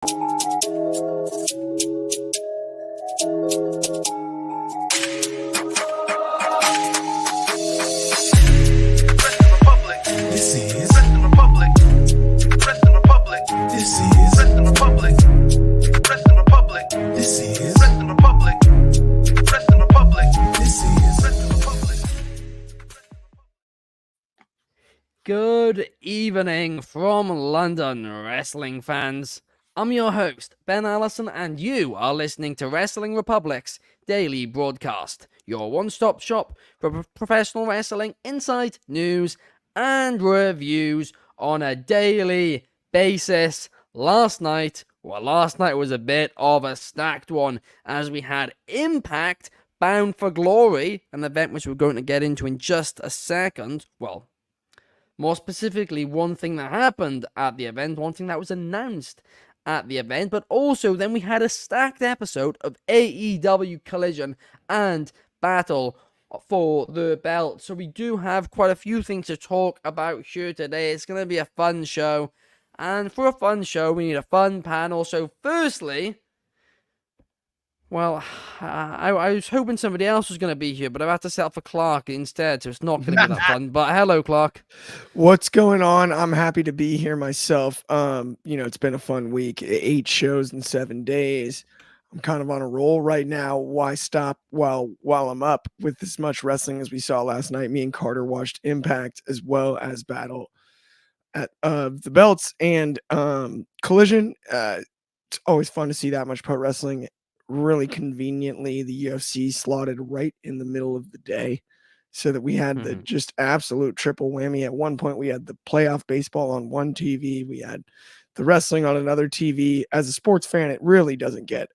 Good evening from London, wrestling fans. I'm your host, Ben Allison, and you are listening to Wrestling Republic's daily broadcast, your one-stop shop for professional wrestling insight, news, and reviews on a daily basis. Last night was a bit of a stacked one, as we had Impact Bound for Glory, an event which we're going to get into in just a second. Well, more specifically, one thing that happened at the event, one thing that was announced at the event, but also then we had a stacked episode of AEW Collision and Battle for the Belt. So we do have quite a few things to talk about here today. It's going to be a fun show. And for a fun show, we need a fun panel. So firstly, well, I was hoping somebody else was going to be here, but I've had to settle for Clark instead, so it's not going to be that fun. But hello, Clark. What's going on? I'm happy to be here myself. It's been a fun week. 8 shows in 7 days. I'm kind of on a roll right now. Why stop while I'm up with as much wrestling as we saw last night? Me and Carter watched Impact as well as Battle at the Belts and Collision. It's always fun to see that much pro wrestling. Really conveniently, the UFC slotted right in the middle of the day so that we had the just absolute triple whammy. At one point, we had the playoff baseball on one TV. We had the wrestling on another TV. As a sports fan, it really doesn't get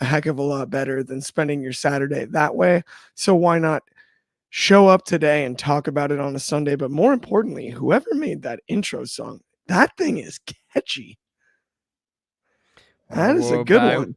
a heck of a lot better than spending your Saturday that way. So why not show up today and talk about it on a Sunday? But more importantly, whoever made that intro song, that thing is catchy. That is a good one.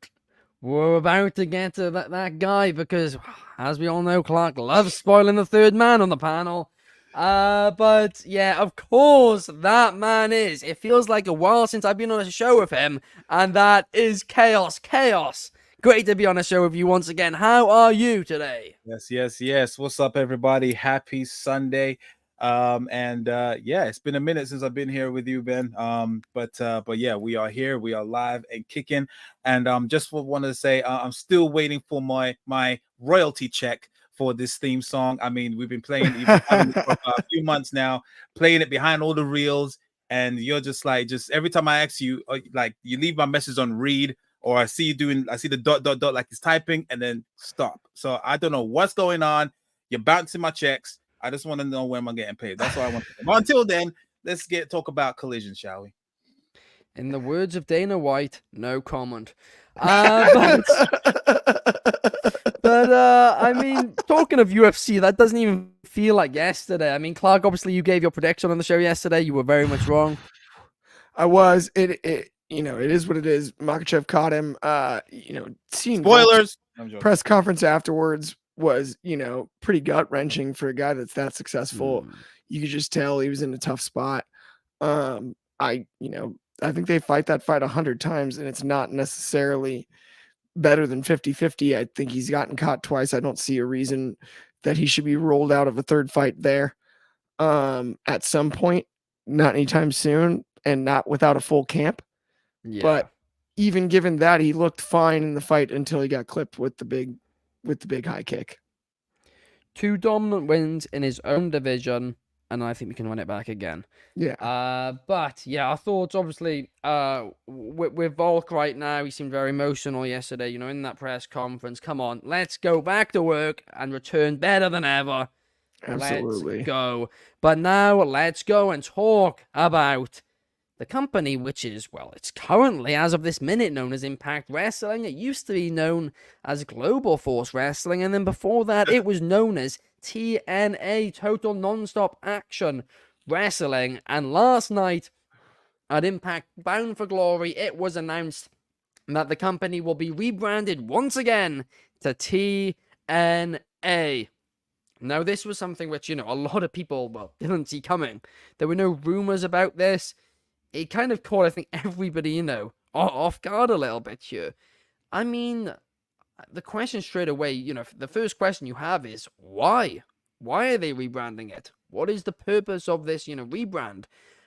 We're about to get to that guy because, as we all know, Clark loves spoiling the third man on the panel. But yeah, of course, that man is. It feels like a while since I've been on a show with him, and that is Chaos. Chaos, great to be on a show with you once again. How are you today? Yes. What's up, everybody? Happy Sunday. It's been a minute since I've been here with you, Ben. But yeah, we are here. We are live and kicking. And just wanted to say, I'm still waiting for my royalty check for this theme song. I mean, we've been playing it for a few months now, playing it behind all the reels, and you're just every time I ask you, like you leave my message on read, or I see the dot like it's typing, and then stop. So I don't know what's going on. You're bouncing my checks. I just want to know when I'm getting paid. That's all I want to know. But until then, let's talk about Collision, shall we? In the words of Dana White, no comment. I mean, talking of UFC, that doesn't even feel like yesterday. I mean, Clark, obviously you gave your prediction on the show yesterday. You were very much wrong. I was. It is what it is. Makachev caught him. Seeing spoilers. Press conference afterwards was, pretty gut-wrenching for a guy that's that successful. You could just tell he was in a tough spot. I think they fight that fight 100 times, and it's not necessarily better than 50-50. I think he's gotten caught twice. I don't see a reason that he should be rolled out of a third fight there at some point, not anytime soon, and not without a full camp. Yeah. But even given that, he looked fine in the fight until he got clipped with the big high kick. 2 dominant wins in his own division, and I think we can run it back again. Yeah. But yeah, our thoughts obviously with Volk right now. He seemed very emotional yesterday, in that press conference. Come on, let's go back to work and return better than ever. Absolutely. Let's go. But now let's go and talk about the company, which is, it's currently, as of this minute, known as Impact Wrestling. It used to be known as Global Force Wrestling, and then before that, it was known as TNA, Total Nonstop Action Wrestling. And last night, at Impact Bound for Glory, it was announced that the company will be rebranded once again to TNA. Now, this was something which, a lot of people, didn't see coming. There were no rumors about this. It kind of caught, I think, everybody, off guard a little bit here. I mean, the question straight away, the first question you have is why? Why are they rebranding it? What is the purpose of this, rebrand?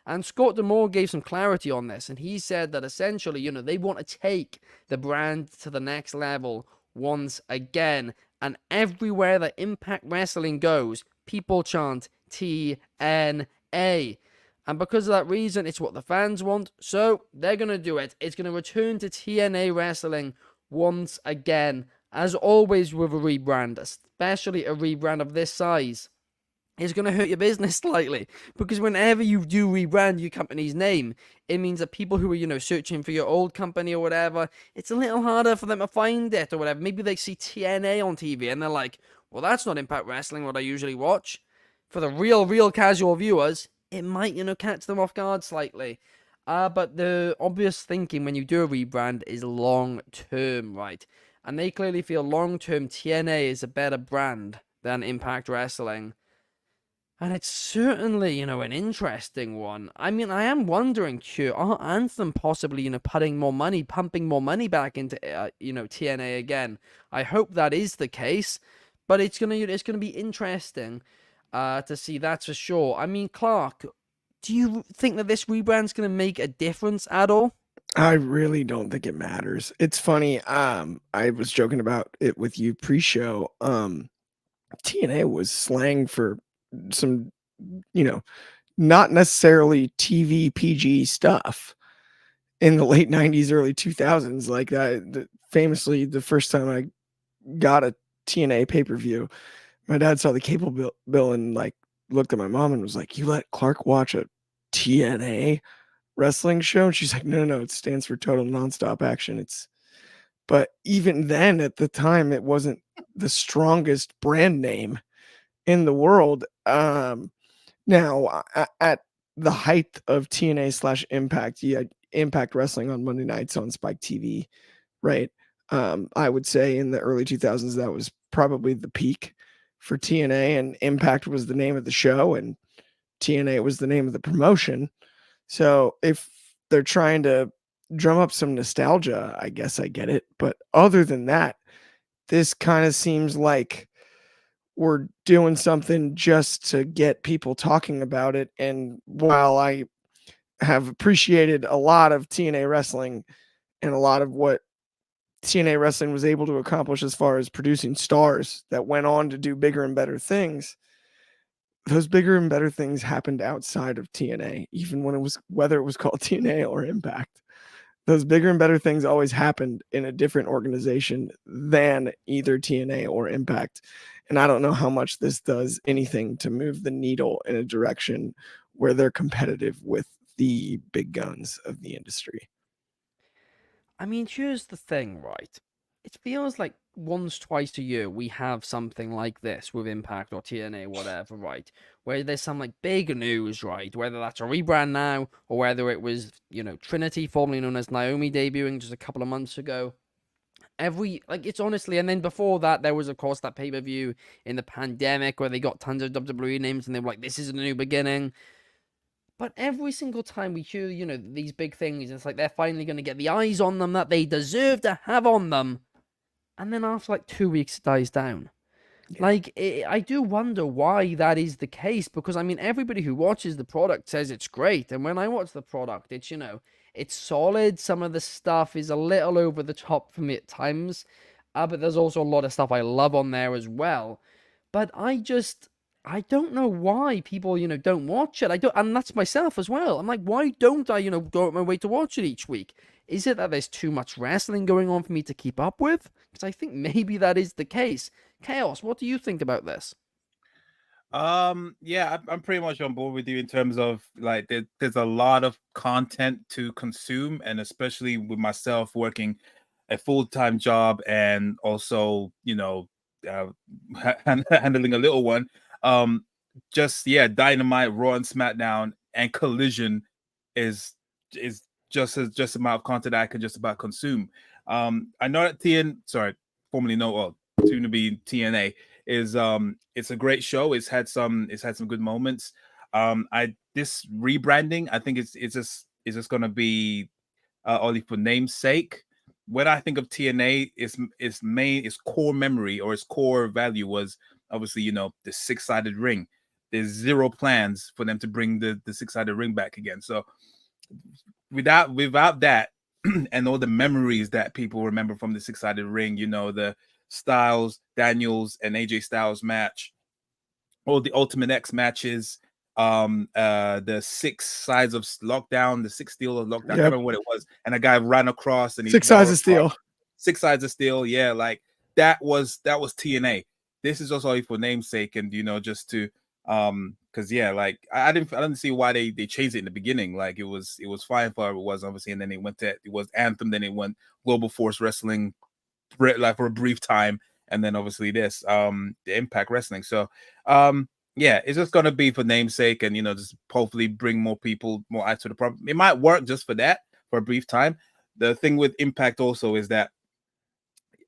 And Scott D'Amore gave some clarity on this, and he said that essentially, they want to take the brand to the next level once again. And everywhere that Impact Wrestling goes, people chant TNA. And because of that reason, it's what the fans want, so they're going to do it. It's going to return to TNA Wrestling once again. As always with a rebrand, especially a rebrand of this size, it's going to hurt your business slightly. Because whenever you do rebrand your company's name, it means that people who are, searching for your old company or whatever, it's a little harder for them to find it or whatever. Maybe they see TNA on TV and they're like, well, that's not Impact Wrestling, what I usually watch. For the real casual viewers, it might, catch them off guard slightly. But the obvious thinking when you do a rebrand is long term, right? And they clearly feel long term TNA is a better brand than Impact Wrestling. And it's certainly, an interesting one. I mean, I am wondering, Q, are Anthem possibly, pumping more money back into, TNA again? I hope that is the case, but it's gonna be interesting, to see, that's for sure. I mean, Clark, do you think that this rebrand's gonna make a difference at all? I really don't think it matters. It's funny. I was joking about it with you pre-show. TNA was slang for some, not necessarily TV PG stuff in the late 90s, early 2000s. Like that, famously, the first time I got a TNA pay-per-view, my dad saw the cable bill and like looked at my mom and was like, "You let Clark watch a TNA wrestling show?" And she's like, no, it stands for Total Nonstop Action. But even then, at the time, it wasn't the strongest brand name in the world. Now, at the height of TNA / Impact, you had Impact Wrestling on Monday nights on Spike TV, right? I would say in the early 2000s, that was probably the peak for TNA, and Impact was the name of the show, and TNA was the name of the promotion. So if they're trying to drum up some nostalgia, I guess I get it. But other than that, this kind of seems like we're doing something just to get people talking about it. And while I have appreciated a lot of TNA wrestling and a lot of what TNA wrestling was able to accomplish as far as producing stars that went on to do bigger and better things, those bigger and better things happened outside of TNA, even when whether it was called TNA or Impact. Those bigger and better things always happened in a different organization than either TNA or Impact. And I don't know how much this does anything to move the needle in a direction where they're competitive with the big guns of the industry. I mean, here's the thing, right? It feels like once, twice a year we have something like this with Impact or TNA, whatever, right? Where there's some like big news, right? Whether that's a rebrand now or whether it was, Trinity, formerly known as Naomi, debuting just a couple of months ago. It's honestly, and then before that, there was, of course, that pay per view in the pandemic where they got tons of WWE names and they were like, this is a new beginning. But every single time we hear, these big things, it's like they're finally going to get the eyes on them that they deserve to have on them. And then after like 2 weeks, it dies down. Yeah. I do wonder why that is the case. Because, I mean, everybody who watches the product says it's great. And when I watch the product, it's, it's solid. Some of the stuff is a little over the top for me at times. But there's also a lot of stuff I love on there as well. But I don't know why people, don't watch it. I don't, and that's myself as well. I'm like, why don't I, go out my way to watch it each week? Is it that there's too much wrestling going on for me to keep up with? Because I think maybe that is the case. Chaos, what do you think about this? Yeah, I'm pretty much on board with you in terms of like there's a lot of content to consume, and especially with myself working a full-time job and also, uh, handling a little one. Um, just yeah, Dynamite, Raw, and SmackDown, and Collision is just amount of content I can just about consume. I know that formerly known, well, soon to be TNA, is it's a great show. It's had some good moments. This rebranding, I think it's just gonna be only for namesake. When I think of TNA, its core memory or its core value was obviously, you know, the 6-sided ring. There's zero plans for them to bring the 6-sided ring back again. So without that, and all the memories that people remember from the 6-sided ring, you know, the Styles, Daniels, and AJ Styles match, all the Ultimate X matches, the 6 sides of lockdown, the 6 steel of lockdown, I can't remember what it was, and a guy ran across and 6 sides of steel. 6 sides of steel, yeah, like that was TNA. This is also for namesake, and you know, just to because yeah, like I didn't see why they changed it in the beginning. Like it was fine for it was, obviously, and then it was Anthem, then it went Global Force Wrestling, like for a brief time, and then obviously this the Impact Wrestling. So yeah, it's just gonna be for namesake, and you know, just hopefully bring more people, more eyes to the problem. It might work just for that for a brief time. The thing with Impact also is that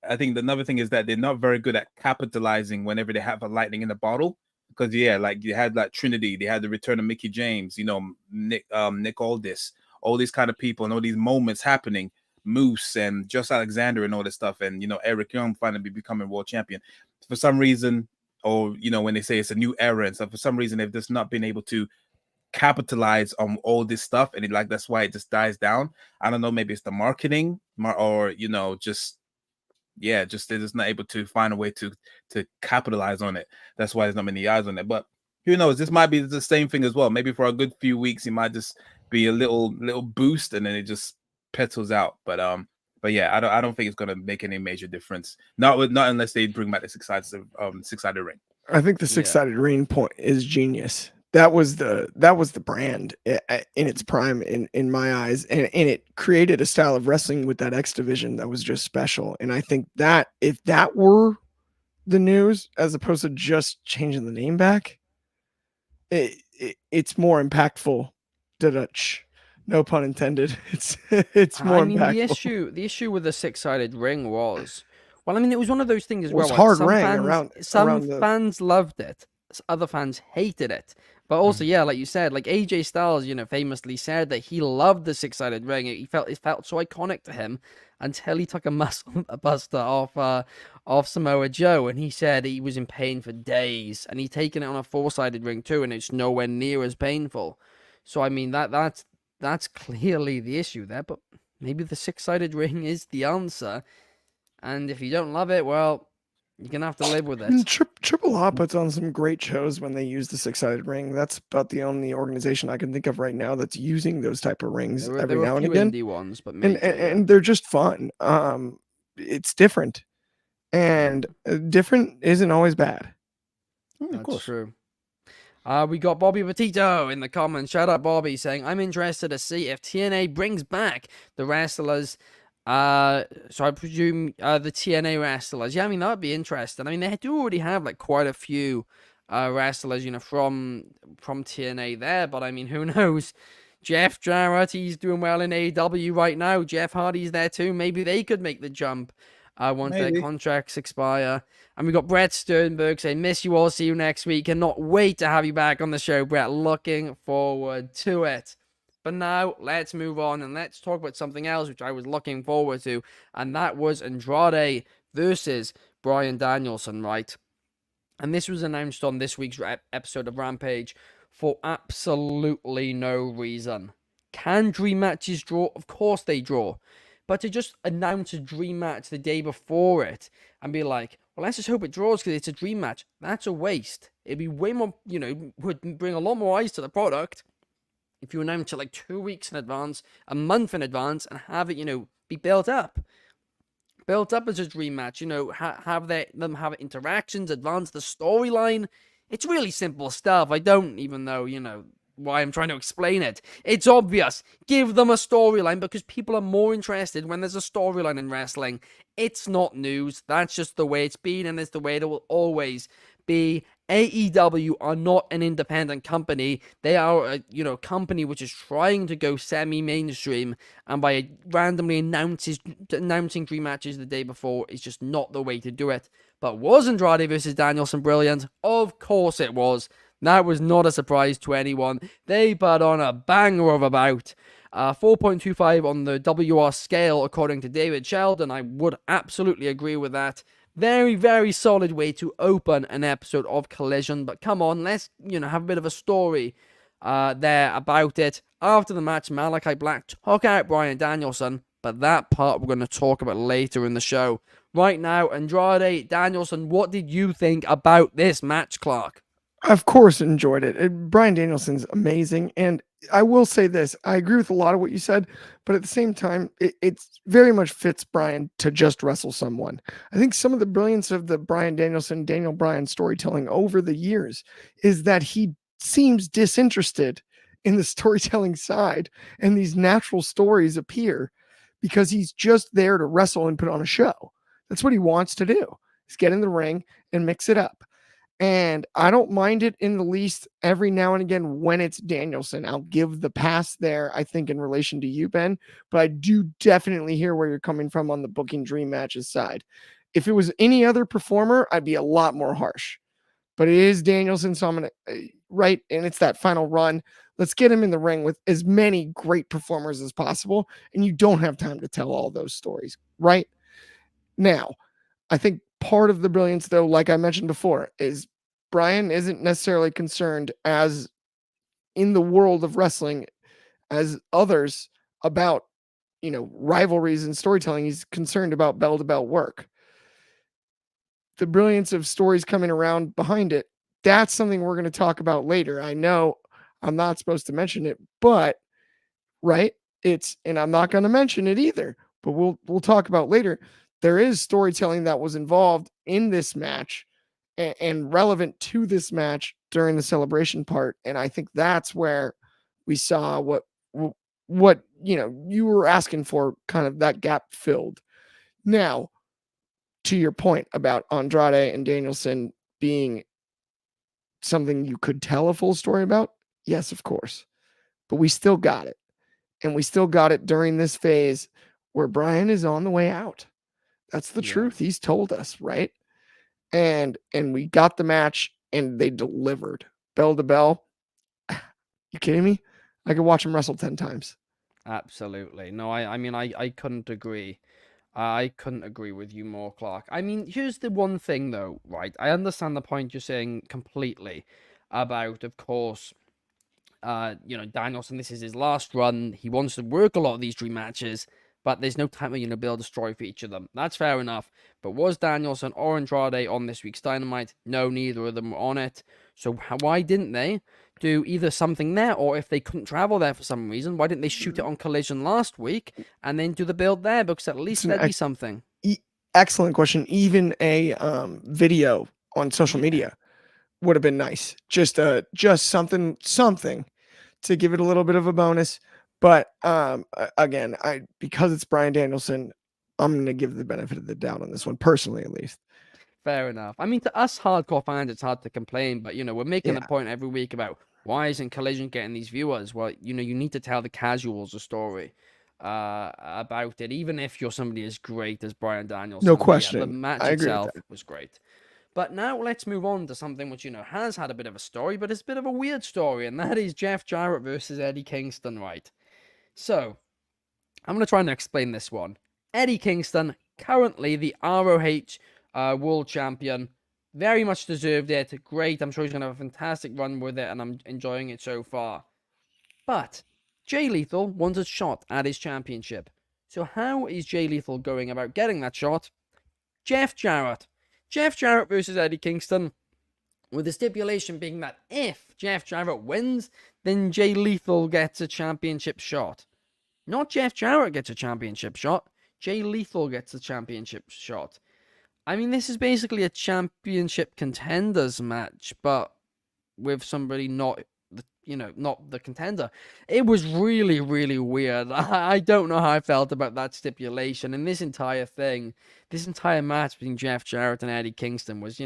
I think another thing is that they're not very good at capitalizing whenever they have a lightning in the bottle. Because yeah, like you had like Trinity, they had the return of Mickey James, you know, Nick Aldis, all these kind of people, and all these moments happening, Moose and Josh Alexander and all this stuff, and you know, Eric Young finally becoming world champion. For some reason, or you know, when they say it's a new era and stuff, for some reason they've just not been able to capitalize on all this stuff, and like that's why it just dies down. I don't know, maybe it's the marketing, or you know, just they're just not able to find a way to capitalize on it. That's why there's not many eyes on it. But who knows? This might be the same thing as well. Maybe for a good few weeks, it might just be a little boost, and then it just petals out. But yeah, I don't think it's gonna make any major difference. Not unless they bring back the 6-sided ring. I think the 6-sided ring point is genius. That was the brand in its prime in my eyes, and it created a style of wrestling with that X division that was just special. And I think that if that were the news, as opposed to just changing the name back, it's more impactful. Dutch, no pun intended. It's more impactful. The issue with the 6-sided ring was, well, I mean, it was one of those things as well. It was hard some ring fans, fans loved it, other fans hated it. But also, yeah, like you said, like AJ Styles, you know, famously said that he loved the 6-sided ring. It felt so iconic to him until he took a muscle buster off Samoa Joe, and he said he was in pain for days, and he'd taken it on a 4-sided ring too, and it's nowhere near as painful. So I mean that's clearly the issue there. But maybe the 6-sided ring is the answer, and if you don't love it, well, you're going to have to live with it. Triple A puts on some great shows when they use the 6-sided ring. That's about the only organization I can think of right now that's using those type of rings every now and again. Indie ones, but and they're just fun. It's different, and different isn't always bad. That's true. We got Bobby Petito in the comments. Shout out Bobby, saying, I'm interested to see if TNA brings back the wrestlers. So I presume the TNA wrestlers. Yeah, I mean, that would be interesting. I mean, they do already have like quite a few wrestlers, you know, from TNA there. But I mean, who knows? Jeff Jarrett, he's doing well in AEW right now. Jeff Hardy's there too. Maybe they could make the jump once their contracts expire. And we got Brett Sternberg saying, miss you all, see you next week. Cannot wait to have you back on the show, Brett. Looking forward to it. But now, let's move on and let's talk about something else, which I was looking forward to, and that was Andrade versus Bryan Danielson, right? And this was announced on this week's episode of Rampage for absolutely no reason. Can dream matches draw? Of course they draw. But to just announce a dream match the day before it and be like, well, let's just hope it draws because it's a dream match, that's a waste. It'd be way more, you know, would bring a lot more eyes to the product if you announce it like 2 weeks in advance, a month in advance, and have it, you know, be built up as a dream match, you know, have them have interactions, advance the storyline. It's really simple stuff. I don't even know, you know, why I'm trying to explain it. It's obvious. Give them a storyline because people are more interested when there's a storyline in wrestling. It's not news. That's just the way it's been, and it's the way it will always be. AEW are not an independent company. They are a company which is trying to go semi-mainstream, and by randomly announcing dream matches the day before is just not the way to do it. But was Andrade versus Danielson brilliant? Of course it was. That was not a surprise to anyone. They put on a banger of a bout. 4.25 on the WR scale, according to David Sheldon. I would absolutely agree with that. Very, very solid way to open an episode of Collision. But come on, let's, have a bit of a story there about it. After the match, Malachi Black took out Bryan Danielson, but that part we're going to talk about later in the show. Right now, Andrade Danielson, what did you think about this match, Clark? Of course, enjoyed it. Bryan Danielson's amazing, and I will say this: I agree with a lot of what you said, but at the same time, it very much fits Bryan to just wrestle someone. I think some of the brilliance of the Bryan Danielson, Daniel Bryan storytelling over the years is that he seems disinterested in the storytelling side, and these natural stories appear because he's just there to wrestle and put on a show. That's what he wants to do: is get in the ring and mix it up. And I don't mind it in the least every now and again when it's Danielson. I'll give the pass there, I think, in relation to you, Ben. But I do definitely hear where you're coming from on the booking dream matches side. If it was any other performer, I'd be a lot more harsh. But it is Danielson, so I'm going to, right, and it's that final run. Let's get him in the ring with as many great performers as possible. And you don't have time to tell all those stories, right? Now, I think part of the brilliance, though, like I mentioned before, is Bryan isn't necessarily concerned as in the world of wrestling as others about, rivalries and storytelling. He's concerned about bell to bell work. The brilliance of stories coming around behind it, that's something we're going to talk about later. I know I'm not supposed to mention it, but right, and I'm not going to mention it either, but we'll talk about later. There is storytelling that was involved in this match and relevant to this match during the celebration part. And I think that's where we saw what you were asking for, kind of that gap filled. Now, to your point about Andrade and Danielson being something you could tell a full story about, yes, of course. But we still got it. And we still got it during this phase where Bryan is on the way out. That's the truth. He's told us, right? And we got the match and they delivered. Bell to bell. You kidding me? I could watch him wrestle 10 times. Absolutely. No, I couldn't agree. I couldn't agree with you more, Clark. I mean, here's the one thing, though, right? I understand the point you're saying completely about, of course, Danielson, this is his last run. He wants to work a lot of these dream matches, but there's no time to build a story for each of them. That's fair enough. But was Danielson or Andrade on this week's Dynamite? No, neither of them were on it. So why didn't they do either something there, or if they couldn't travel there for some reason, why didn't they shoot it on Collision last week and then do the build there? Because at least there'd be something. Excellent question. Even a video on social media would have been nice. Just something to give it a little bit of a bonus. But again, because it's Bryan Danielson, I'm going to give the benefit of the doubt on this one, personally at least. Fair enough. I mean, to us hardcore fans, it's hard to complain, but we're making a point every week about why isn't Collision getting these viewers? Well, you need to tell the casuals a story about it, even if you're somebody as great as Bryan Danielson. No question. The match itself was great. But now let's move on to something which, has had a bit of a story, but it's a bit of a weird story, and that is Jeff Jarrett versus Eddie Kingston, right? So, I'm going to try and explain this one. Eddie Kingston, currently the ROH world champion, very much deserved it. Great. I'm sure he's going to have a fantastic run with it, and I'm enjoying it so far. But Jay Lethal wants a shot at his championship. So how is Jay Lethal going about getting that shot? Jeff Jarrett versus Eddie Kingston, with the stipulation being that if Jeff Jarrett wins, then Jay Lethal gets a championship shot. Not Jeff Jarrett gets a championship shot. Jay Lethal gets a championship shot. I mean, this is basically a championship contenders match, but with somebody not the contender. It was really, really weird. I don't know how I felt about that stipulation. And this entire match between Jeff Jarrett and Eddie Kingston was,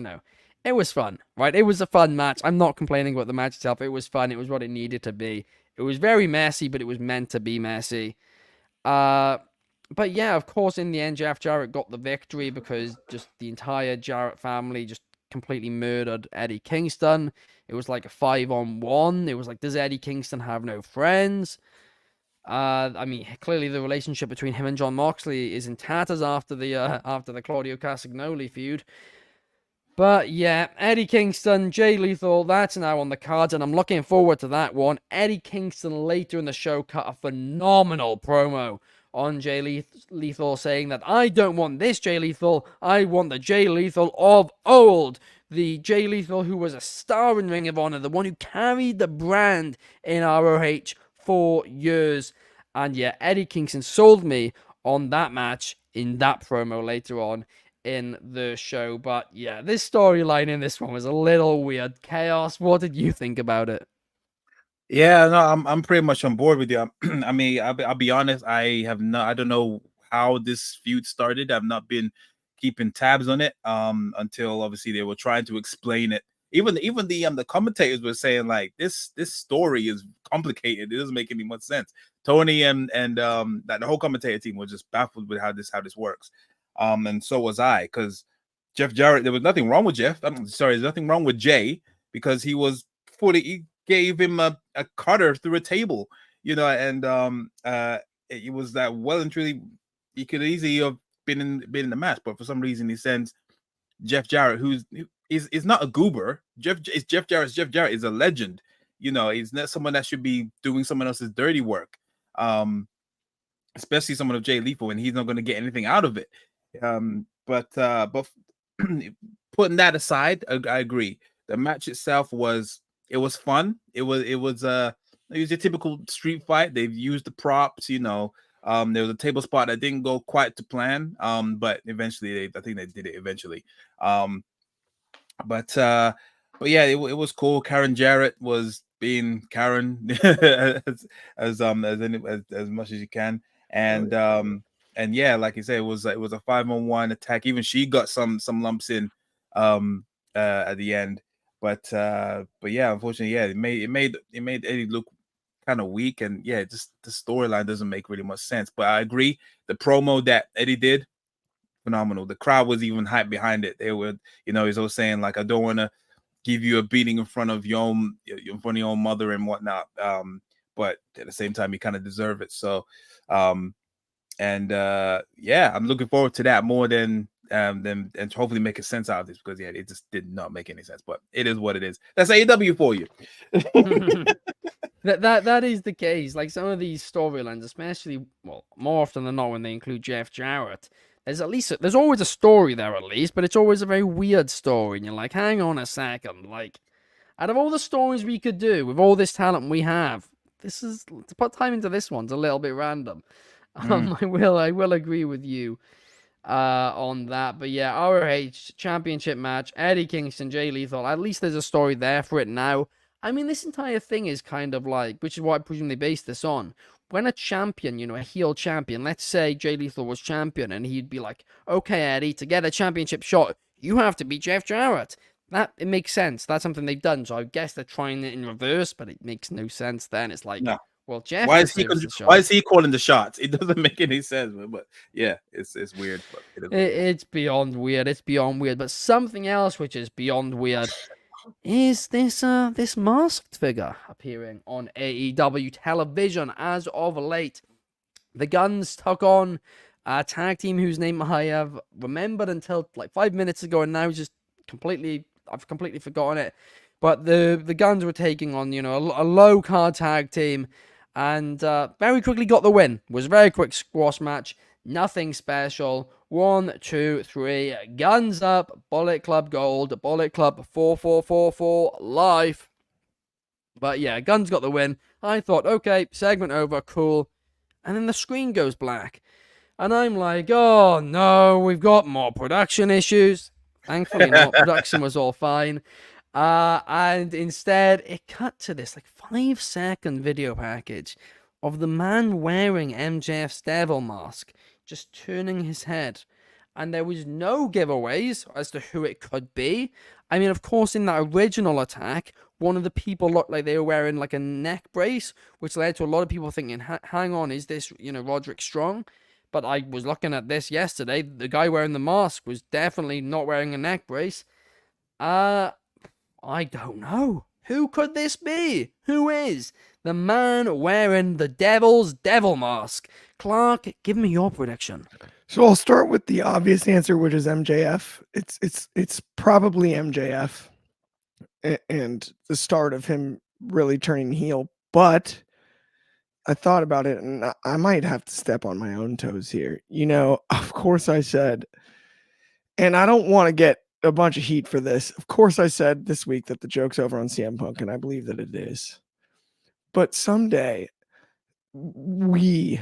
it was fun, right? It was a fun match. I'm not complaining about the match itself. It was fun. It was what it needed to be. It was very messy, but it was meant to be messy. But yeah, of course, in the end, Jeff Jarrett got the victory because just the entire Jarrett family just completely murdered Eddie Kingston. It was like a 5-on-1. It was like, does Eddie Kingston have no friends? I mean, clearly the relationship between him and John Moxley is in tatters after the Claudio Castagnoli feud. But yeah, Eddie Kingston, Jay Lethal, that's now on the cards, and I'm looking forward to that one. Eddie Kingston later in the show cut a phenomenal promo on Jay Lethal, saying that I don't want this Jay Lethal, I want the Jay Lethal of old. The Jay Lethal who was a star in Ring of Honor, the one who carried the brand in ROH for years. And yeah, Eddie Kingston sold me on that match in that promo later on in the show. But yeah, this storyline in this one was a little weird. Chaos, what did you think about it? Yeah, no, I'm pretty much on board with you. I mean, I'll be honest. I don't know how this feud started. I've not been keeping tabs on it. Until obviously they were trying to explain it. Even the commentators were saying like this story is complicated. It doesn't make any much sense. Tony and that the whole commentator team was just baffled with how this works. And so was I, because Jeff Jarrett. There was nothing wrong with Jeff. I'm sorry, there's nothing wrong with Jay, because he was fully. Gave him a cutter through a table, and it was that well and truly he could easily have been in the match, but for some reason he sends Jeff Jarrett, who is not a goober. Jeff Jarrett. Jeff Jarrett is a legend. He's not someone that should be doing someone else's dirty work, especially someone of Jay Lethal, and he's not going to get anything out of it. But putting that aside, I agree. The match itself was fun. It was a typical street fight. They've used the props, there was a table spot that didn't go quite to plan. But eventually I think they did it eventually. But yeah, it was cool. Karen Jarrett was being Karen as much as you can. And yeah, like you said, it was a 5-on-1 attack. Even she got some lumps in at the end. But yeah, unfortunately, yeah, it made Eddie look kind of weak, and yeah, just the storyline doesn't make really much sense. But I agree, the promo that Eddie did, phenomenal. The crowd was even hyped behind it. They were, he's always saying like, I don't want to give you a beating in front of your own mother and whatnot. But at the same time, you kind of deserve it. So, yeah, I'm looking forward to that more than and hopefully making sense out of this, because yeah, it just did not make any sense. But it is what it is. That's AEW for you. That is the case. Like some of these storylines, especially more often than not when they include Jeff Jarrett, there's always a story there at least, but it's always a very weird story, and you're like, hang on a second, like out of all the stories we could do with all this talent we have, to put time into this one's a little bit random. I will agree with you on that. But yeah, ROH Championship match, Eddie Kingston, Jay Lethal. At least there's a story there for it now. I mean, this entire thing is kind of like, which is what I presume they based this on. When a champion, a heel champion, let's say Jay Lethal was champion, and he'd be like, okay, Eddie, to get a championship shot, you have to beat Jeff Jarrett. It makes sense. That's something they've done. So I guess they're trying it in reverse, but it makes no sense then. It's like, no. Well, Jeff, why is he calling the shots? It doesn't make any sense. But yeah, it's weird. But it's beyond weird. It's beyond weird. But something else which is beyond weird is this masked figure appearing on AEW television as of late. The Guns took on a tag team whose name I have remembered until like 5 minutes ago, and now I've completely forgotten it. But the Guns were taking on a low card tag team, and very quickly got the win. It was a very quick squash match. Nothing special. 1, 2, 3. Guns up. Bullet Club Gold. Bullet Club 4444 live. But yeah, Guns got the win. I thought, okay, segment over, cool. And then the screen goes black. And I'm like, oh no, we've got more production issues. Thankfully not. Production was all fine. And instead, it cut to this 5-second video package of the man wearing MJF's devil mask, just turning his head. And there was no giveaways as to who it could be. I mean, of course, in that original attack, one of the people looked like they were wearing a neck brace, which led to a lot of people thinking, hang on, is this, Roderick Strong? But I was looking at this yesterday. The guy wearing the mask was definitely not wearing a neck brace. I don't know. Who could this be? Who is the man wearing the devil's devil mask. Clark, give me your prediction. So I'll start with the obvious answer, which is MJF. It's probably MJF and the start of him really turning heel. But I thought about it, and I might have to step on my own toes here. Of course I said, and I don't want to get a bunch of heat for this. Of course I said this week that the joke's over on CM Punk, and I believe that it is. But someday, we,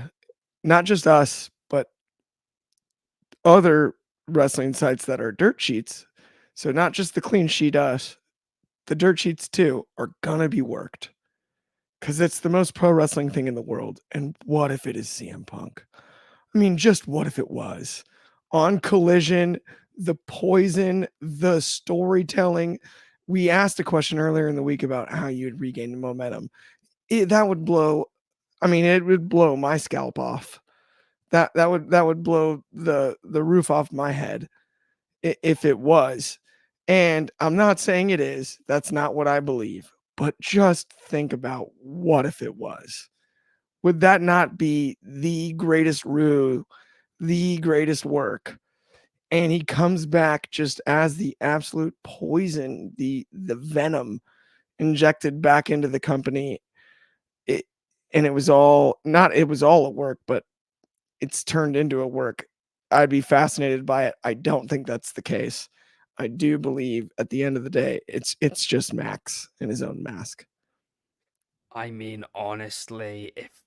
not just us, but other wrestling sites that are dirt sheets, so not just the clean sheet us, the dirt sheets too, are gonna be worked. Because it's the most pro wrestling thing in the world. And what if it is CM Punk? I mean, just what if it was? On Collision, the poison, the storytelling. We asked a question earlier in the week about how you'd regain the momentum. That would blow. I mean, it would blow my scalp off. That would blow the roof off my head if it was. And I'm not saying it is. That's not what I believe. But just think about what if it was. Would that not be the greatest ruse, the greatest work? And he comes back just as the absolute poison, the venom injected back into the company. And it was all a work, but it's turned into a work. I'd be fascinated by it. I don't think that's the case. I do believe at the end of the day, it's just Max in his own mask. I mean, honestly, if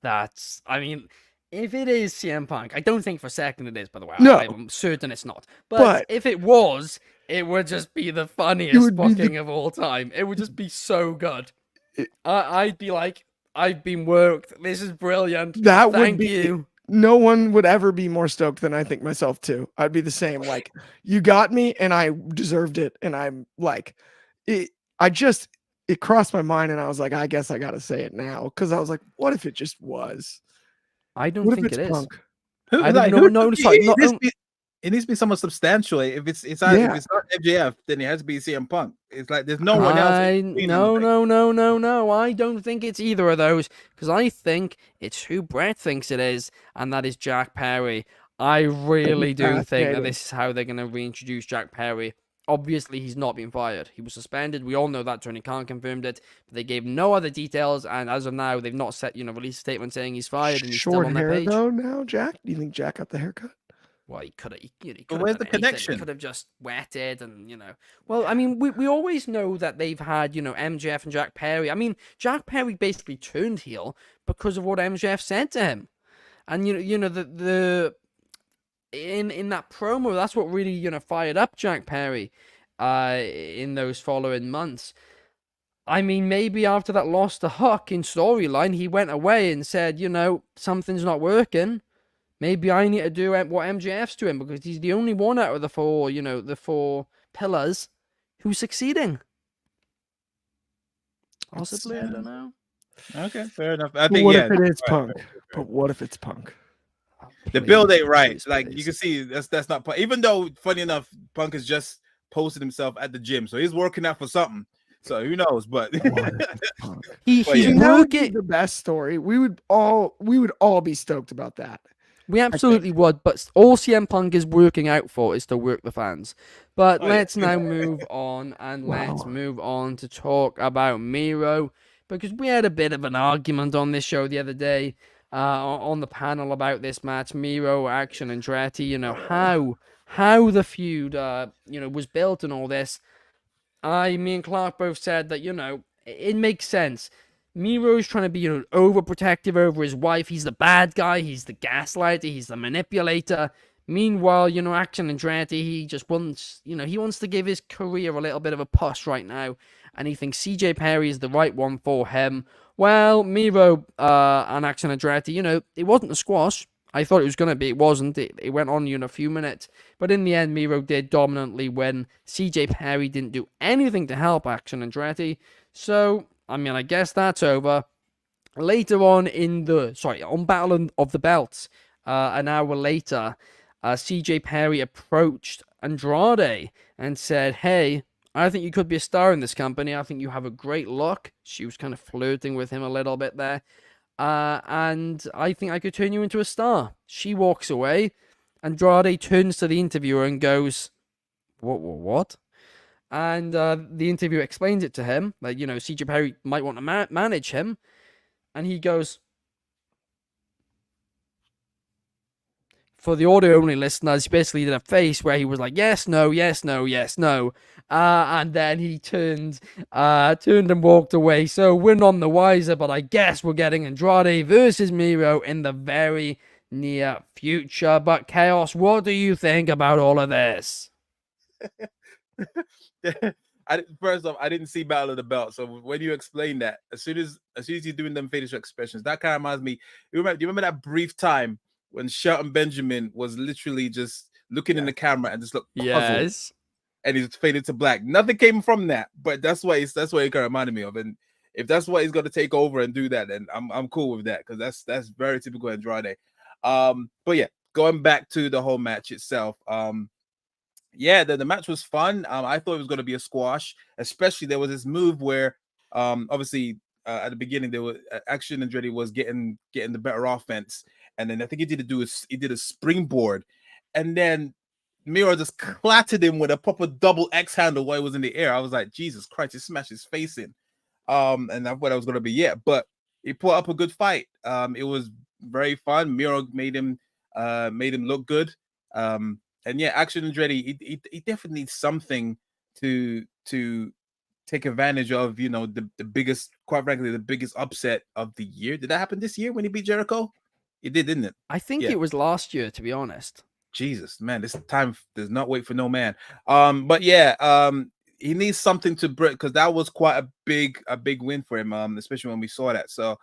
it is CM Punk, I don't think for a second it is, by the way. No. I'm certain it's not. But if it was, it would just be the funniest booking of all time. It would just be so good. I'd be like, I've been worked. This is brilliant. Thank you. No one would ever be more stoked than I think myself too. I'd be the same. Like, you got me and I deserved it. And I'm like, it crossed my mind and I was like, I guess I got to say it now. Cause I was like, what if it just was? I don't think it is. Punk? It needs to be someone substantial. If it's not MJF, then it has to be CM Punk. It's like there's no one else. No. I don't think it's either of those because I think it's who Brett thinks it is, and that is Jack Perry. I really do think that this is how they're going to reintroduce Jack Perry. Obviously, he's not been fired. He was suspended. We all know that. Tony Khan confirmed it. But they gave no other details, and as of now, they've not released a statement saying he's fired and he's still on that page. Short hair though now, Jack? Do you think Jack got the haircut? Well, he could have. Where's the connection? He could have just wetted and, Well, I mean, we always know that they've had, MJF and Jack Perry. I mean, Jack Perry basically turned heel because of what MJF said to him. And, in that promo, that's what really, fired up Jack Perry in those following months. I mean, maybe after that loss to Huck in storyline, he went away and said, something's not working. Maybe I need to do what MJF's doing because he's the only one out of the four, the four pillars who's succeeding. Possibly, I don't know. Okay, fair enough. What if it is Punk? But what if it's Punk? The build ain't right. Like you can see, that's not Punk. Even though, funny enough, Punk has just posted himself at the gym, so he's working out for something. So who knows? But he's working. The best story. We would all be stoked about that. We absolutely would, but all CM Punk is working out for is to work the fans. But let's now move on, and let's move on to talk about Miro, because we had a bit of an argument on this show the other day, on the panel about this match, Miro, Action, and Andretti, how the feud, was built and all this. Me and Clark both said that, it makes sense. Miro's trying to be, overprotective over his wife. He's the bad guy. He's the gaslighter. He's the manipulator. Meanwhile, Action Andretti, he just wants, he wants to give his career a little bit of a push right now. And he thinks CJ Perry is the right one for him. Well, Miro and Action Andretti, it wasn't a squash. I thought it was going to be. It wasn't. It went on, a few minutes. But in the end, Miro did dominantly win. CJ Perry didn't do anything to help Action Andretti. So, I mean, I guess that's over. Later on on Battle of the Belts, an hour later, CJ Perry approached Andrade and said, hey, I think you could be a star in this company. I think you have a great look. She was kind of flirting with him a little bit there. And I think I could turn you into a star. She walks away. Andrade turns to the interviewer and goes, What? And the interviewer explains it to him, like, CJ Perry might want to manage him. And he goes, for the audio only listeners, he basically did a face where he was like, yes, no, yes, no, yes, no. And then he turned and walked away. So we're none the wiser, but I guess we're getting Andrade versus Miro in the very near future. But Chaos, what do you think about all of this? First off, I didn't see Battle of the Belt, so when you explain that, as soon as you're doing them facial expressions, that kind of reminds me. Do you remember that brief time when Shelton Benjamin was literally just looking in the camera and just looked puzzled, and he's faded to black? Nothing came from that, but that's what it kind of reminded me of. And if that's what he's going to take over and do that, then I'm cool with that, because that's very typical Andrade. But yeah, going back to the whole match itself. Yeah, the match was fun. I thought it was going to be a squash, especially there was this move where, obviously, at the beginning there was Action Andretti was getting the better offense, and then I think he did a springboard, and then Miro just clattered him with a proper double X handle while he was in the air. I was like, Jesus Christ, he smashed his face in. And that's what I was going to be. Yeah, but he put up a good fight. It was very fun. Miro made him look good. And yeah, Action Andretti, he definitely needs something to take advantage of, the biggest, quite frankly, the biggest upset of the year. Did that happen this year when he beat Jericho? It did, didn't it? I think it was last year, to be honest. Jesus, man, this time does not wait for no man. But yeah, he needs something to break, because that was quite a big win for him, especially when we saw that. So,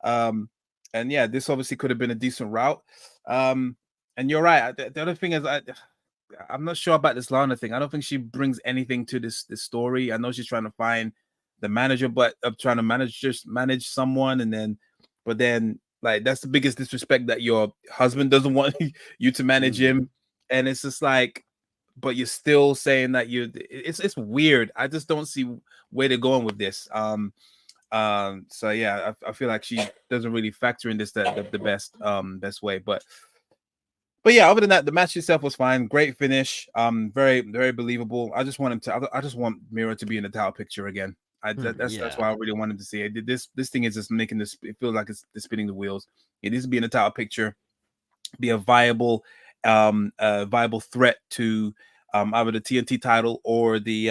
and yeah, this obviously could have been a decent route. And you're right. The other thing is, I'm not sure about this Lana thing. I don't think she brings anything to this story. I know she's trying to find the manager, but trying to manage someone, but then like that's the biggest disrespect, that your husband doesn't want you to manage him, and it's just like, but you're still saying that it's weird. I just don't see where they're going with this. So yeah, I feel like she doesn't really factor in this the best way, but yeah, other than that, the match itself was fine. Great finish. Very, very believable. I just want Miro to be in the title picture again. That's why I really wanted to see it. This thing is just making this. It feels like it's spinning the wheels. It needs to be in the title picture, be a viable threat to either the TNT title or the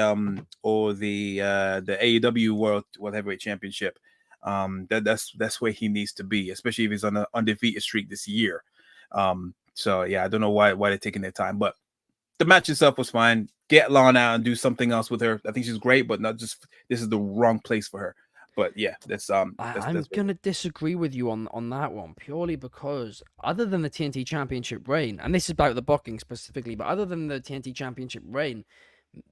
AEW World Heavyweight Championship. That's where he needs to be, especially if he's on an undefeated streak this year. So yeah, I don't know why they're taking their time, but the match itself was fine. Get Lana out and do something else with her. I think she's great, but not just, this is the wrong place for her. But yeah, I'm gonna disagree with you on that one, purely because other than the TNT Championship reign, and this is about the booking specifically, but other than the TNT Championship reign,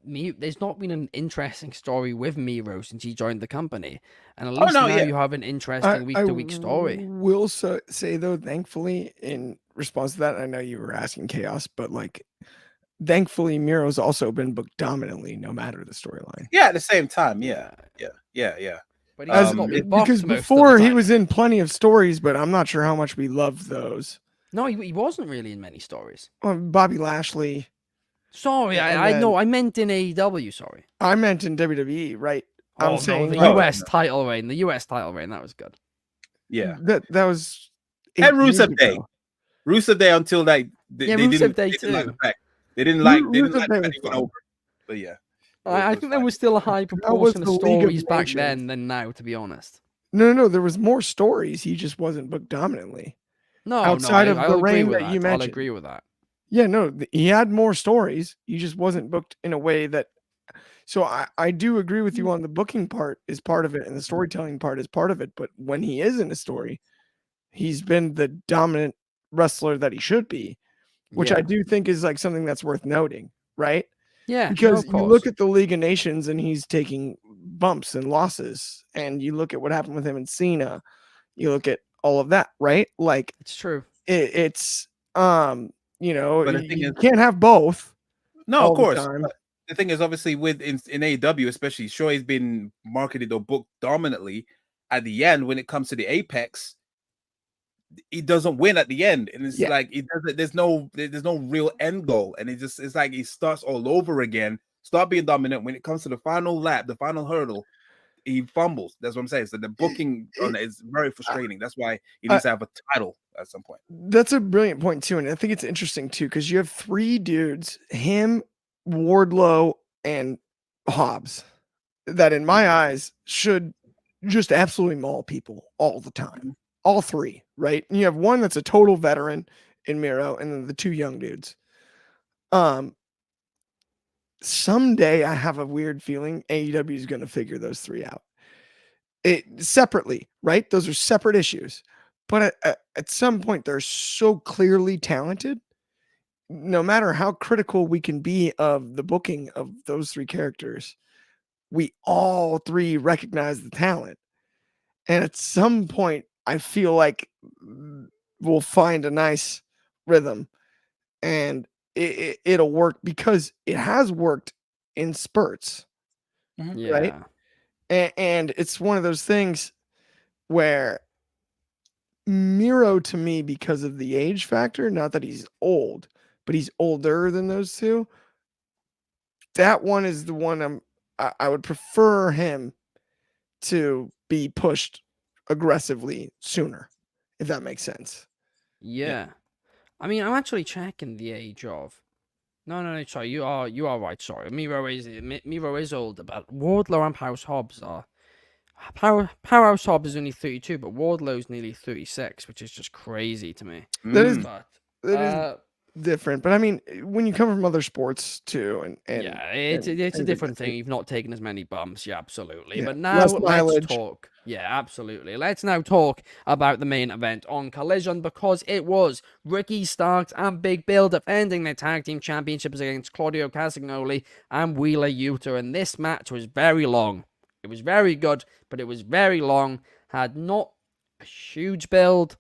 there's not been an interesting story with Miro since he joined the company, and at least you have an interesting week-to-week story. I will say though, thankfully, in response to that, I know you were asking Chaos, but like, thankfully, Miro's also been booked dominantly, no matter the storyline. Yeah, at the same time, yeah. But because before he was in plenty of stories, but I'm not sure how much we loved those. No, he wasn't really in many stories. Bobby Lashley. Sorry, I meant in AEW. Sorry, I meant in WWE. Right? I'm saying the US title reign. The US title reign, that was good. Yeah, that was. And Rusev Day. Rusev Day until like Rusev Day too. They didn't like that he went over. But yeah. I think there was still a high proportion of stories back then than now, to be honest. No, there was more stories. He just wasn't booked dominantly. Outside of the reign that you mentioned. I'll agree with that. Yeah, no, he had more stories. He just wasn't booked in a way that. So I do agree with you on the booking part is part of it, and the storytelling part is part of it. But when he is in a story, he's been the dominant wrestler that he should be, which I do think is like something that's worth noting, right? Yeah, because you look at the League of Nations and he's taking bumps and losses, and you look at what happened with him and Cena, you look at all of that, right? Like it's true. It's you can't have both. No, of course. the thing is, obviously, with in AEW, especially, sure, he's been marketed or booked dominantly. At the end, when it comes to the apex, he doesn't win at the end, and it's Yeah. like it doesn't. There's no real end goal, and it's like he starts all over again. Start being dominant when it comes to the final lap, the final hurdle. He fumbles. That's what I'm saying. So the booking on it is very frustrating. That's why he needs to have a title at some point. That's a brilliant point too, and I think it's interesting too because you have 3 dudes, him, Wardlow, and Hobbs, that in my eyes should just absolutely maul people all the time. All 3, right? And you have one that's a total veteran in Miro, and then the 2 young dudes. Someday I have a weird feeling AEW is going to figure those 3 out. It separately, right? Those are separate issues. But at some point, they're so clearly talented. No matter how critical we can be of the booking of those 3 characters, we all 3 recognize the talent. And at some point, I feel like we'll find a nice rhythm, and it'll work because it has worked in spurts, right? Yeah. And it's one of those things where Miro, to me, because of the age factor, not that he's old, but he's older than those 2. That one is the one I would prefer him to be pushed aggressively sooner, if that makes sense. Yeah. I mean, I'm actually checking the age of. No, sorry, you are right. Sorry, Miro is older, but Wardlow and Powerhouse Hobbs are. Powerhouse Hobbs is only 32, but Wardlow's nearly 36, which is just crazy to me. That is But that is different, but I mean, when you come from other sports too, and yeah, it's a things like different that thing. too. You've not taken as many bumps, yeah, absolutely. Yeah, But now less let's mileage. talk. Yeah, absolutely. Let's now talk about the main event on Collision because it was Ricky Starks and Big Bill defending their tag team championships against Claudio Castagnoli and Wheeler Yuta, and this match was very long. It was very good, but it was very long. Had not a huge build.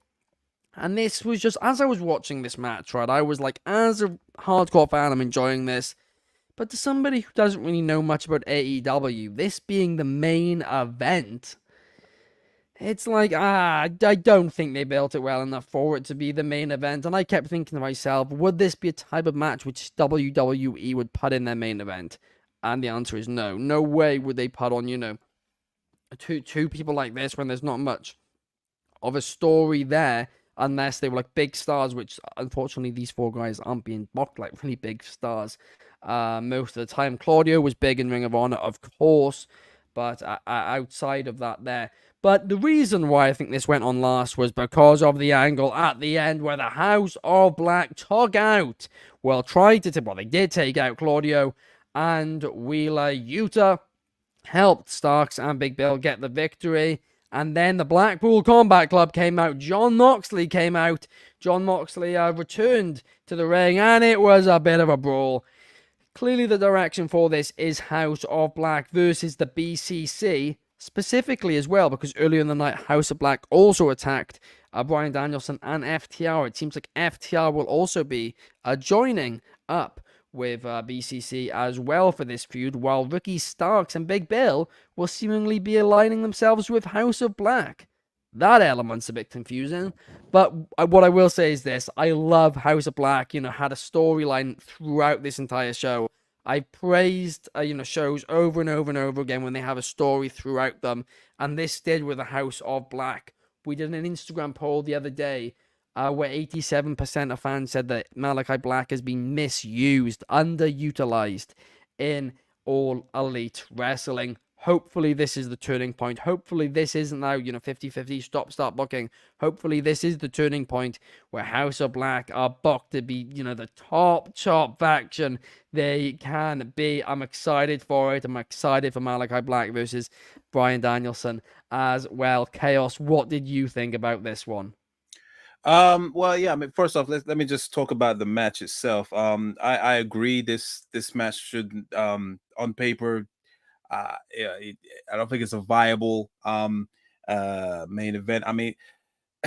And this was just, as I was watching this match, right, I was like, as a hardcore fan, I'm enjoying this. But to somebody who doesn't really know much about AEW, this being the main event, it's like, I don't think they built it well enough for it to be the main event. And I kept thinking to myself, would this be a type of match which WWE would put in their main event? And the answer is no. No way would they put on, two people like this when there's not much of a story there, unless they were like big stars, which unfortunately these 4 guys aren't being booked like really big stars most of the time. Claudio was big in Ring of Honor, of course, but outside of that there. But the reason why I think this went on last was because of the angle at the end where the House of Black took out, they did take out Claudio, and Wheeler Yuta helped Starks and Big Bill get the victory. And then the Blackpool Combat Club came out. Jon Moxley came out. Jon Moxley returned to the ring, and it was a bit of a brawl. Clearly, the direction for this is House of Black versus the BCC, specifically as well, because earlier in the night, House of Black also attacked Bryan Danielson and FTR. It seems like FTR will also be joining up with BCC as well for this feud, while Ricky Starks and Big Bill will seemingly be aligning themselves with House of Black. That element's a bit confusing, but what I will say is this: I love House of Black. Had a storyline throughout this entire show. I praised shows over and over and over again when they have a story throughout them, and this did with the House of Black. We did an Instagram poll the other day where 87% of fans said that Malachi Black has been misused, underutilized in All Elite Wrestling. Hopefully this is the turning point. Hopefully this isn't now, 50-50 stop-start booking. Hopefully this is the turning point where House of Black are booked to be, the top faction they can be. I'm excited for it. I'm excited for Malachi Black versus Bryan Danielson as well. Chaos, what did you think about this one? Well, yeah, I mean, first off, let me just talk about the match itself. I agree this match should on paper, yeah, I don't think it's a viable main event. I mean,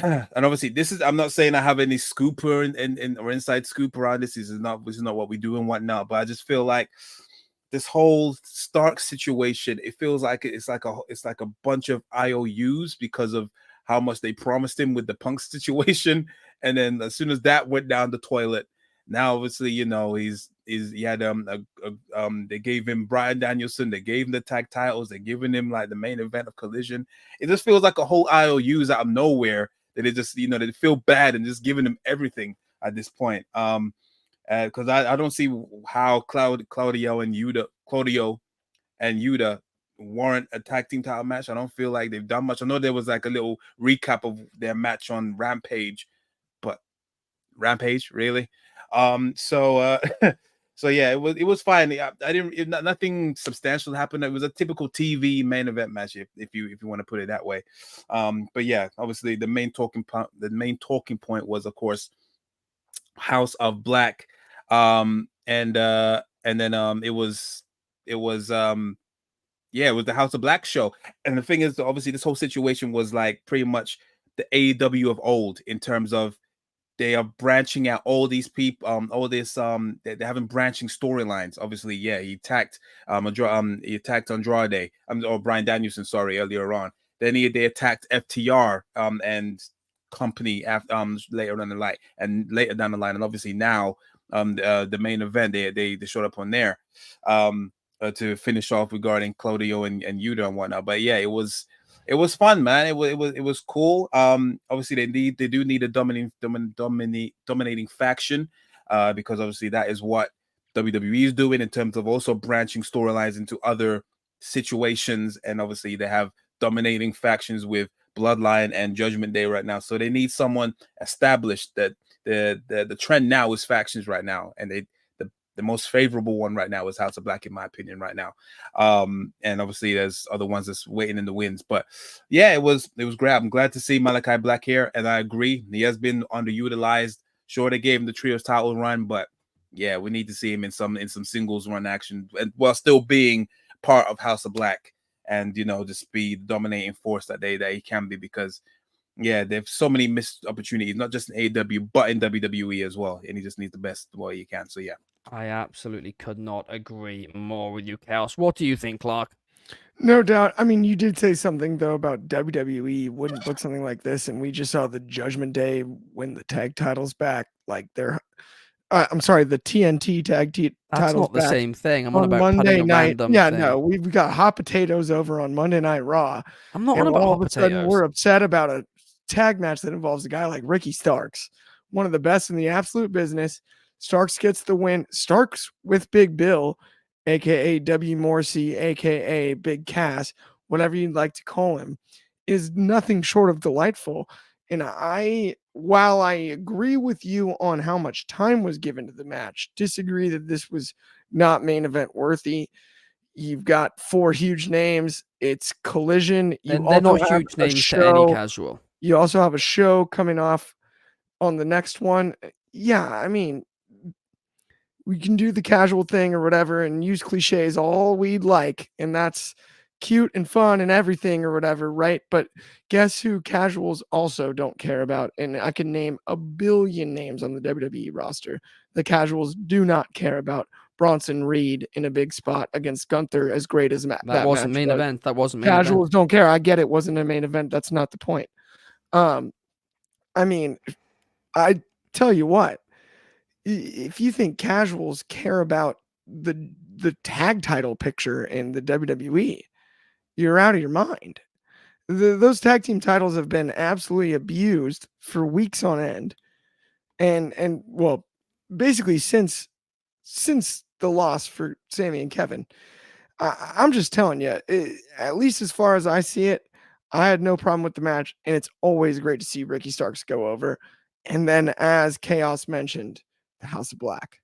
and obviously I'm not saying I have any scoop or inside scoop around this. This is not what we do and whatnot, but I just feel like this whole Stark situation, it feels like it's like a bunch of IOUs because of how much they promised him with the Punk situation, and then as soon as that went down the toilet, now obviously he had they gave him Bryan Danielson, they gave him the tag titles, they're giving him like the main event of Collision. It just feels like a whole IOUs out of nowhere that they just they feel bad and just giving him everything at this point. Because I don't see how Claudio and Yuta warrant a tag team title match. I don't feel like they've done much. I know there was like a little recap of their match on Rampage, but Rampage really. So so yeah, it was fine. I didn't nothing substantial happened. It was a typical TV main event match, if you want to put it that way. But yeah, obviously the main talking point was, of course, House of Black. And then it was yeah, it was the House of Black show. And the thing is, obviously this whole situation was like pretty much the AEW of old, in terms of they are branching out all these people, all this they're having branching storylines. Obviously, yeah, he attacked Andrade, or Bryan Danielson, sorry, earlier on. Then they attacked FTR and company after later down the line, and obviously now the main event, they showed up on there to finish off regarding Claudio and Yuta and whatnot. But yeah, it was fun, man. It was cool. Obviously they do need a dominating faction, because obviously that is what WWE is doing in terms of also branching storylines into other situations, and obviously they have dominating factions with Bloodline and Judgment Day right now. So they need someone established. That the trend now is factions right now, and the most favorable one right now is House of Black, in my opinion, right now. And obviously there's other ones that's waiting in the wings. But yeah, it was great. I'm glad to see Malachi Black here, and I agree, he has been underutilized. Sure, they gave him the trios title run, but yeah, we need to see him in some singles run action, and while still being part of House of Black, and just be the dominating force that he can be, because yeah, there's so many missed opportunities, not just in AEW but in WWE as well, and he just needs the best what he can. So yeah, I absolutely could not agree more with you, Chaos. What do you think, Clark? No doubt. I mean, you did say something though about WWE wouldn't book something like this, and we just saw the Judgment Day win the tag titles back. Like I'm sorry, the TNT That's titles not the back same thing. I'm on on about Monday putting a night. random Yeah, thing. no, we've got hot potatoes over on Monday Night Raw, I'm not on and about all hot of a sudden potatoes. we're upset about a tag match that involves a guy like Ricky Starks, one of the best in the absolute business. Starks gets the win. Starks with Big Bill, aka W. Morrissey, aka Big Cass, whatever you'd like to call him, is nothing short of delightful. And while I agree with you on how much time was given to the match, disagree that this was not main event worthy. You've got 4 huge names. It's Collision. They're not huge names to any casual. You also have a show coming off on the next one. Yeah, I mean, we can do the casual thing or whatever and use cliches all we'd like, and that's cute and fun and everything or whatever, right? But guess who casuals also don't care about? And I can name a billion names on the WWE roster. The casuals do not care about Bronson Reed in a big spot against Gunther, as great as that wasn't match main was. event. That wasn't main event. Casuals don't care. I get it wasn't a main event. That's not the point. I mean, I tell you what, if you think casuals care about the tag title picture in the WWE, you're out of your mind. Those tag team titles have been absolutely abused for weeks on end, and well, basically since the loss for Sammy and Kevin. I'm just telling you, at least as far as I see it, I had no problem with the match, and it's always great to see Ricky Starks go over. And then, as Chaos mentioned, the House of Black.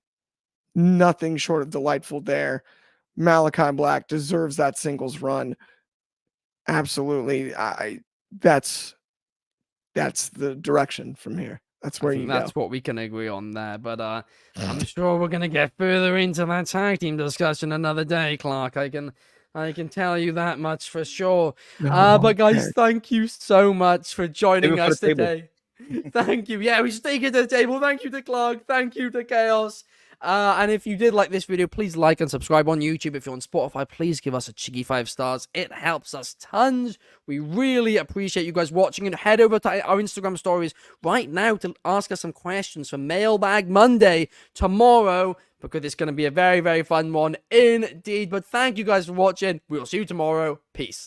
Nothing short of delightful there. Malachi Black deserves that singles run. Absolutely. That's the direction from here. That's where you go. That's what we can agree on there. But I'm sure we're gonna get further into that tag team discussion another day, Clark. I can tell you that much for sure. But guys, thank you so much for joining us today. Thank you. Yeah, we should take it to the table. Thank you to Clark. Thank you to Chaos. And if you did like this video, please like and subscribe on YouTube. If you're on Spotify, please give us a cheeky 5 stars. It helps us tons. We really appreciate you guys watching, and head over to our Instagram stories right now to ask us some questions for Mailbag Monday tomorrow, because it's going to be a very, very fun one indeed. But thank you guys for watching. We'll see you tomorrow. Peace.